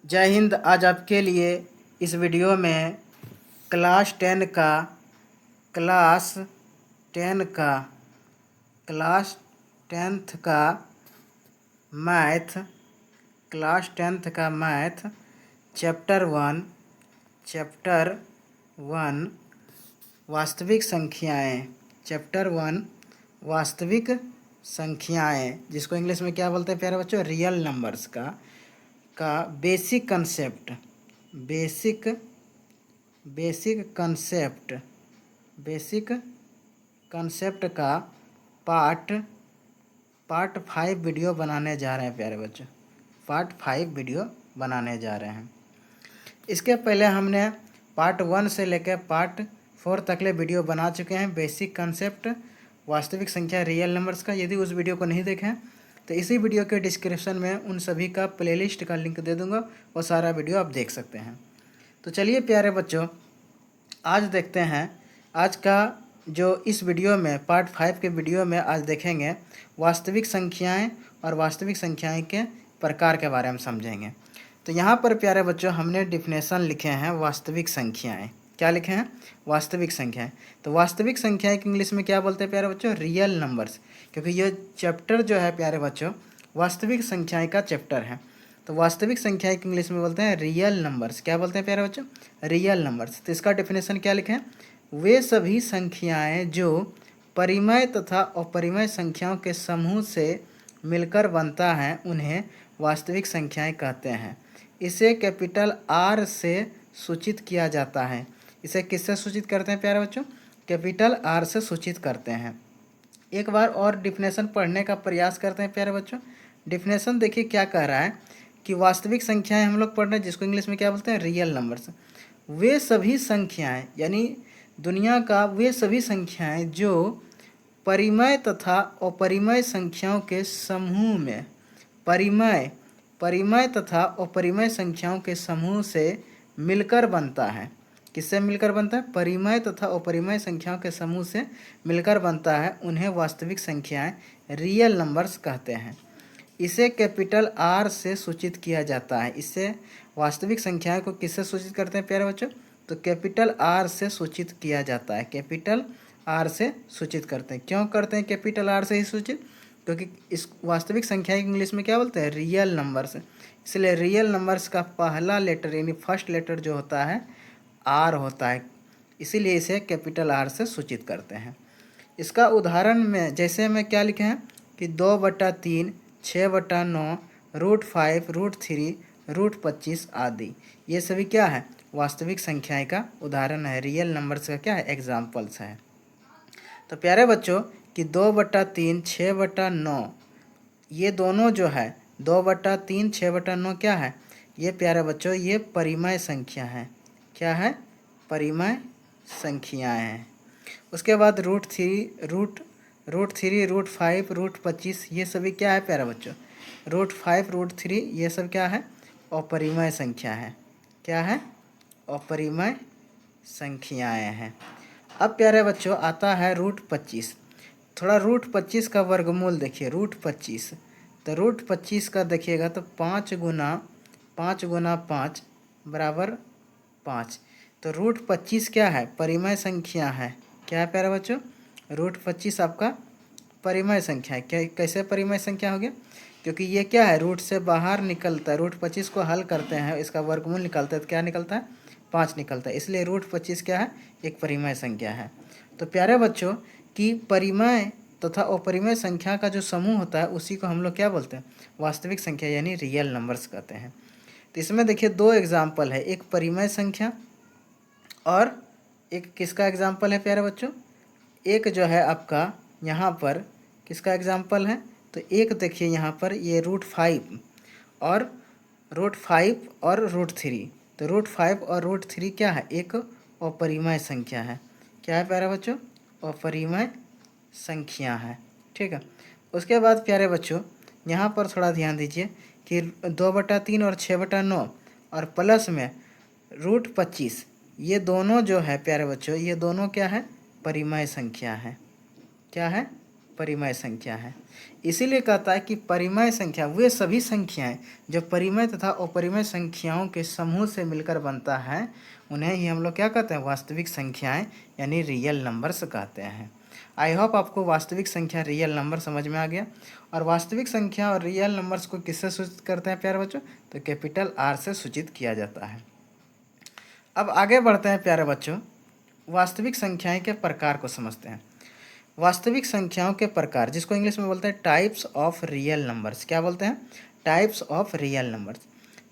जय हिंद। आज आपके लिए इस वीडियो में क्लास टेन का क्लास टेंथ का मैथ चैप्टर वन वास्तविक संख्याएं। चैप्टर वन वास्तविक संख्याएं, जिसको इंग्लिश में क्या बोलते हैं प्यारे बच्चों? रियल नंबर्स का बेसिक कंसेप्ट का पार्ट 5 वीडियो बनाने जा रहे हैं प्यारे बच्चों। पार्ट 5 वीडियो बनाने जा रहे हैं। इसके पहले हमने पार्ट 1 से लेकर पार्ट 4 तकले वीडियो बना चुके हैं, बेसिक कंसेप्ट वास्तविक संख्या रियल नंबर्स का। यदि उस वीडियो को नहीं देखें तो इसी वीडियो के डिस्क्रिप्शन में उन सभी का प्लेलिस्ट का लिंक दे दूंगा, वो सारा वीडियो आप देख सकते हैं। तो चलिए प्यारे बच्चों, आज देखते हैं आज का जो इस वीडियो में पार्ट 5 के वीडियो में आज देखेंगे वास्तविक संख्याएं और वास्तविक संख्याएं के प्रकार के बारे में समझेंगे। तो यहाँ पर प्यारे बच्चों हमने डिफिनेशन लिखे हैं वास्तविक संख्याएं। क्या लिखे हैं? वास्तविक संख्याएं। तो वास्तविक संख्याएं की इंग्लिश में क्या बोलते हैं प्यारे बच्चों? Real numbers. क्योंकि ये चैप्टर जो है प्यारे बच्चों वास्तविक संख्याएं का चैप्टर है। तो वास्तविक संख्याएं की इंग्लिश में बोलते हैं रियल नंबर्स। क्या बोलते हैं प्यारे बच्चों? Real numbers. तो इसका डेफिनेशन क्या लिखे हैं? वे सभी संख्याएं जो परिमेय तथा अपरिमेय संख्याओं के समूह से मिलकर बनता है उन्हें वास्तविक संख्याएं कहते हैं। इसे कैपिटल आर से सूचित किया जाता है। इसे किससे सूचित करते हैं प्यारे बच्चों? कैपिटल आर से सूचित करते हैं। एक बार और डिफिनेशन पढ़ने का प्रयास करते हैं प्यारे बच्चों। डिफिनेशन देखिए क्या कह रहा है कि वास्तविक संख्याएं हम लोग पढ़ रहे हैं, जिसको इंग्लिश में क्या बोलते हैं? Real numbers. वे सभी संख्याएं यानी दुनिया का वे सभी संख्याएं जो परिमेय तथा अपरिमेय संख्याओं के समूह में परिमेय तथा अपरिमेय संख्याओं के समूह से मिलकर बनता है। किससे मिलकर बनता है? परिमेय तथा अपरिमेय संख्याओं के समूह से मिलकर बनता है, उन्हें वास्तविक संख्याएं रियल नंबर्स कहते हैं। इसे कैपिटल आर से सूचित किया जाता है। इससे वास्तविक संख्याएं को किससे सूचित करते हैं प्यारे बच्चों? तो कैपिटल आर से सूचित किया जाता है। कैपिटल आर से सूचित करते हैं। क्यों करते हैं कैपिटल आर से ही सूचित? क्योंकि इस वास्तविक संख्या इंग्लिश में क्या बोलते हैं? Real numbers. इसलिए रियल नंबर्स का पहला लेटर यानी फर्स्ट लेटर जो होता है आर होता है, इसीलिए इसे कैपिटल आर से सूचित करते हैं। इसका उदाहरण में जैसे में क्या लिखे हैं कि 2/3, 6/9, √5, √3, √25 आदि, ये सभी क्या है? वास्तविक संख्याएं का उदाहरण है। रियल नंबर्स का क्या है? एग्जाम्पल्स है। तो प्यारे बच्चों कि 2/3, 6/9 ये दोनों जो है 2/3, 6/9 क्या है? ये प्यारे बच्चों ये परिमेय संख्या है। क्या है? परिमेय संख्याएं हैं। उसके बाद √3, √5, √25 ये सभी क्या है प्यारे बच्चों? √5, √3 ये सब क्या है? अपरिमेय संख्या है। क्या है? अपरिमेय संख्याएं हैं। अब प्यारे बच्चों आता है √25। थोड़ा √25 का वर्गमूल देखिए। √25 तो √25 का देखिएगा तो 5 गुना 5 बराबर 5। तो √25 क्या है? परिमेय संख्या है। क्या है प्यारे बच्चों? √25 आपका परिमेय संख्या है। क्या कैसे परिमेय संख्या हो गया? क्योंकि ये क्या है? रूट से बाहर निकलता है। √25 को हल करते हैं, इसका वर्गमूल निकलता है तो क्या निकलता है? 5 निकलता है। इसलिए √25 क्या है? एक परिमेय संख्या है। तो प्यारे बच्चों कि परिमेय तथा अपरिमेय संख्या का जो समूह होता है उसी को हम लोग क्या बोलते हैं? वास्तविक संख्या यानी रियल नंबर्स कहते हैं। तो इसमें देखिए 2 एग्जाम्पल है, एक परिमेय संख्या और एक किसका एग्जाम्पल है प्यारे बच्चों? एक जो है आपका यहाँ पर किसका एग्जाम्पल है? तो एक देखिए यहाँ पर ये √5 और √3। तो √5 और √3 क्या है? एक अपरिमेय संख्या है। क्या है प्यारे बच्चों? अपरिमेय संख्या है। ठीक है। उसके बाद प्यारे बच्चों यहाँ पर थोड़ा ध्यान दीजिए कि 2/3 और 6/9 और प्लस में √25 ये दोनों जो है प्यारे बच्चों ये दोनों क्या है? परिमेय संख्या है। क्या है? परिमेय संख्या है। इसीलिए कहता है कि परिमेय संख्या वे सभी संख्याएं जो परिमेय तथा अपरिमेय संख्याओं के समूह से मिलकर बनता है उन्हें ही हम लोग क्या कहते हैं, वास्तविक संख्याएं यानी रियल नंबर्स कहते हैं। आई होप आपको वास्तविक संख्या रियल नंबर समझ में आ गया। और वास्तविक संख्या और रियल नंबर्स को किससे सूचित करते हैं प्यारे बच्चों, तो कैपिटल आर से सूचित किया जाता है। अब आगे बढ़ते हैं प्यारे बच्चों, वास्तविक संख्याएं के प्रकार को समझते हैं। वास्तविक संख्याओं के प्रकार, जिसको इंग्लिश में बोलते हैं टाइप्स ऑफ रियल नंबर्स। क्या बोलते हैं, टाइप्स ऑफ रियल नंबर्स।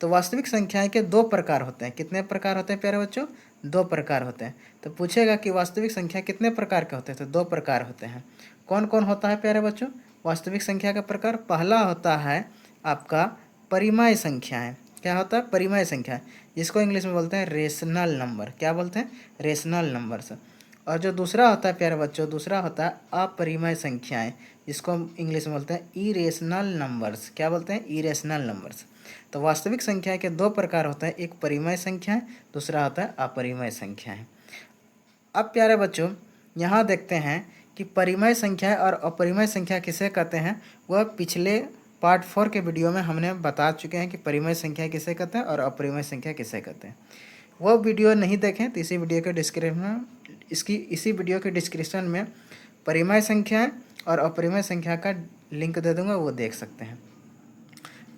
तो वास्तविक संख्याएं के दो प्रकार होते हैं। कितने प्रकार होते हैं प्यारे बच्चों, दो प्रकार होते हैं। तो पूछेगा कि वास्तविक संख्या कितने प्रकार के होते हैं, तो दो प्रकार होते हैं। कौन कौन होता है प्यारे बच्चों वास्तविक संख्या का प्रकार? पहला होता है आपका परिमेय संख्याएं। क्या होता है, परिमेय संख्या, जिसको इंग्लिश में बोलते हैं रेशनल नंबर। क्या बोलते हैं, रेशनल नंबर्स। और जो दूसरा होता है प्यारे बच्चों, दूसरा होता है अपरिमेय संख्याएं, जिसको हम इंग्लिश में बोलते हैं इरेशनल नंबर्स। क्या बोलते हैं, इरेशनल नंबर्स। तो वास्तविक संख्या के दो प्रकार होते हैं, एक परिमेय संख्या है, दूसरा होता है अपरिमेय संख्या है। अब प्यारे बच्चों यहाँ देखते हैं कि परिमेय संख्या और अपरिमेय संख्या किसे कहते हैं। वह पिछले पार्ट 4 के वीडियो में हमने बता चुके हैं कि परिमेय संख्या किसे कहते हैं और अपरिमेय संख्या किसे कहते हैं। वो वीडियो नहीं देखें तो इसी वीडियो के डिस्क्रिप्शन इसी वीडियो के डिस्क्रिप्शन में परिमेय संख्या और अपरिमेय संख्या का लिंक दे दूंगा, वो देख सकते हैं।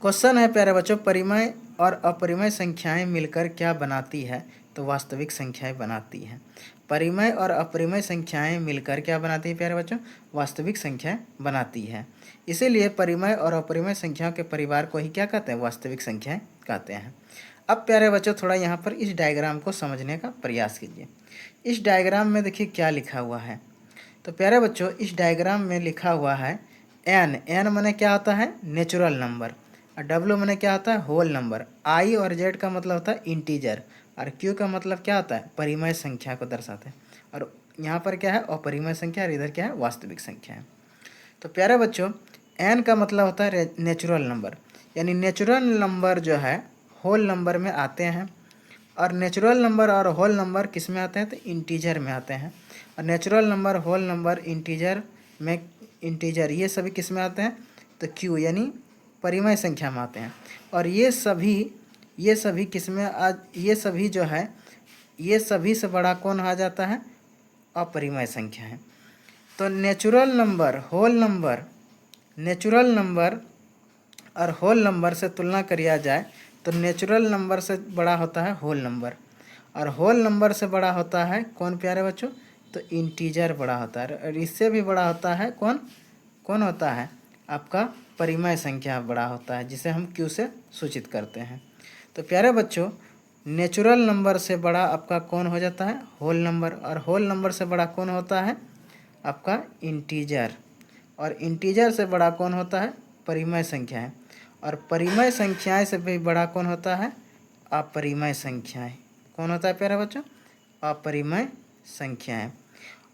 क्वेश्चन है प्यारे बच्चों, परिमेय और अपरिमेय संख्याएं मिलकर क्या बनाती है, तो वास्तविक संख्याएं बनाती हैं। परिमेय और अपरिमेय संख्याएं मिलकर क्या बनाती है प्यारे बच्चों, वास्तविक संख्याएं बनाती है। इसीलिए परिमेय और अपरिमेय संख्याओं के परिवार को ही क्या कहते हैं, वास्तविक संख्याएं कहते हैं। अब प्यारे बच्चों थोड़ा यहाँ पर इस डायग्राम को समझने का प्रयास कीजिए। इस डायग्राम में देखिए क्या लिखा हुआ है। तो प्यारे बच्चों इस डायग्राम में लिखा हुआ है एन। एन माने क्या होता है, नेचुरल नंबर। और डब्ल्यू माने क्या होता है, होल नंबर। आई और जेड का मतलब होता है इंटीजर। और क्यू का मतलब क्या होता है, परिमेय संख्या को दर्शाते हैं। और यहाँ पर क्या है, अपरिमेय संख्या, और इधर क्या है, वास्तविक संख्या है। तो प्यारे बच्चों एन का मतलब होता है नेचुरल नंबर, यानी नेचुरल नंबर जो है होल नंबर में आते हैं। और नेचुरल नंबर और होल नंबर किस में आते हैं, तो इंटीजर में आते हैं। और natural number, whole number, integer ये सभी किस में आते हैं, तो क्यू यानी परिमेय संख्या में आते हैं। और ये सभी किस में ये सभी जो है, ये सभी से बड़ा कौन आ जाता है, अपरिमेय संख्या है। तो नेचुरल नंबर और होल नंबर से तुलना करिया जाए तो नेचुरल नंबर से बड़ा होता है होल नंबर, और होल नंबर से बड़ा होता है कौन प्यारे बच्चों, तो इंटीजर बड़ा होता है। और इससे भी बड़ा होता है कौन होता है, आपका परिमेय संख्या बड़ा होता है, जिसे हम क्यू से सूचित करते हैं। तो प्यारे बच्चों नेचुरल नंबर से बड़ा आपका कौन हो जाता है, होल नंबर। और होल नंबर से बड़ा कौन होता है, आपका इंटीजर। और इंटीजर से बड़ा कौन होता है, परिमेय संख्याएं। और परिमेय संख्याएं से भी बड़ा कौन होता है, अपरिमेय संख्याएं। कौन होता है प्यारे बच्चों, अपरिमेय संख्याएं।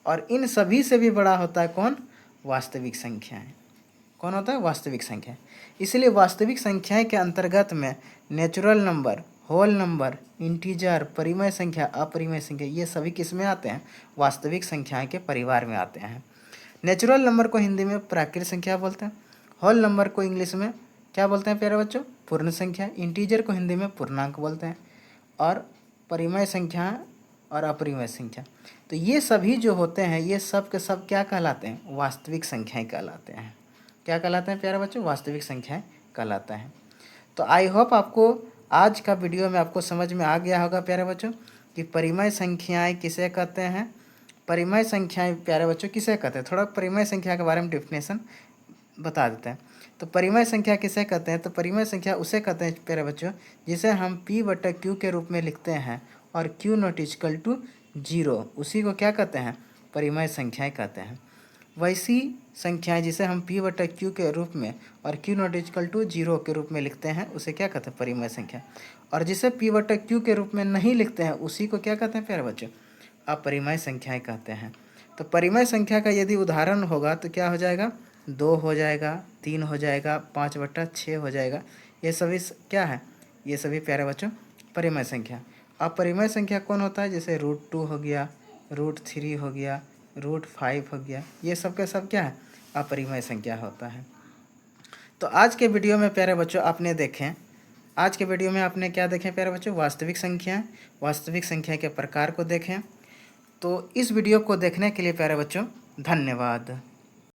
और इन सभी से भी बड़ा होता है कौन, वास्तविक संख्याएं। कौन होता है, वास्तविक संख्या। इसलिए वास्तविक संख्याएं के अंतर्गत में natural number, whole number, integer, परिमेय संख्या, अपरिमेय संख्या ये सभी किस में आते हैं, वास्तविक संख्याएं के परिवार में आते हैं। नेचुरल नंबर को हिंदी में प्राकृत संख्या बोलते हैं। होल नंबर को इंग्लिश में क्या बोलते हैं प्यारे बच्चों, पूर्ण संख्या। इंटीजर को हिंदी में पूर्णांक बोलते हैं। और परिमेय संख्या और अपरिमेय संख्या, तो ये सभी जो होते हैं ये सब के सब क्या कहलाते हैं, वास्तविक संख्याएं कहलाते हैं। क्या कहलाते हैं प्यारे बच्चों, वास्तविक संख्याएं कहलाता है। तो आई होप आपको आज का वीडियो में आपको समझ में आ गया होगा प्यारे बच्चों कि परिमेय संख्याएं किसे कहते हैं, परिमेय संख्याएं प्यारे बच्चों किसे कहते हैं। थोड़ा परिमेय संख्या के बारे में डेफिनेशन बता देते हैं। तो परिमेय संख्या किसे कहते हैं, तो परिमेय संख्या उसे कहते हैं प्यारे बच्चों जिसे हम P/Q के रूप में लिखते हैं और Q नॉट इक्वल टू 0, उसी को क्या कहते हैं, परिमेय संख्याएं कहते हैं। वैसी संख्याएं जिसे हम P/Q के रूप में और Q नॉट इक्वल टू 0 के रूप में लिखते हैं उसे क्या कहते हैं, परिमेय संख्या। और जिसे P/Q के रूप में नहीं लिखते हैं उसी को क्या कहते हैं प्यारे बच्चों, अपरिमेय संख्याएं कहते हैं। तो परिमेय संख्या का यदि उदाहरण होगा तो क्या हो जाएगा, 2 हो जाएगा, 3 हो जाएगा, 5/6 हो जाएगा। ये सभी क्या है, ये सभी प्यारे बच्चों परिमेय संख्या। अपरिमेय संख्या कौन होता है, जैसे √2 हो गया, √3 हो गया, √5 हो गया, ये सब के सब क्या है, अपरिमेय संख्या होता है। तो आज के वीडियो में प्यारे बच्चों आपने देखें, आज के वीडियो में आपने क्या देखें प्यारे बच्चों, वास्तविक संख्या के प्रकार को देखें। तो इस वीडियो को देखने के लिए प्यारे बच्चों धन्यवाद।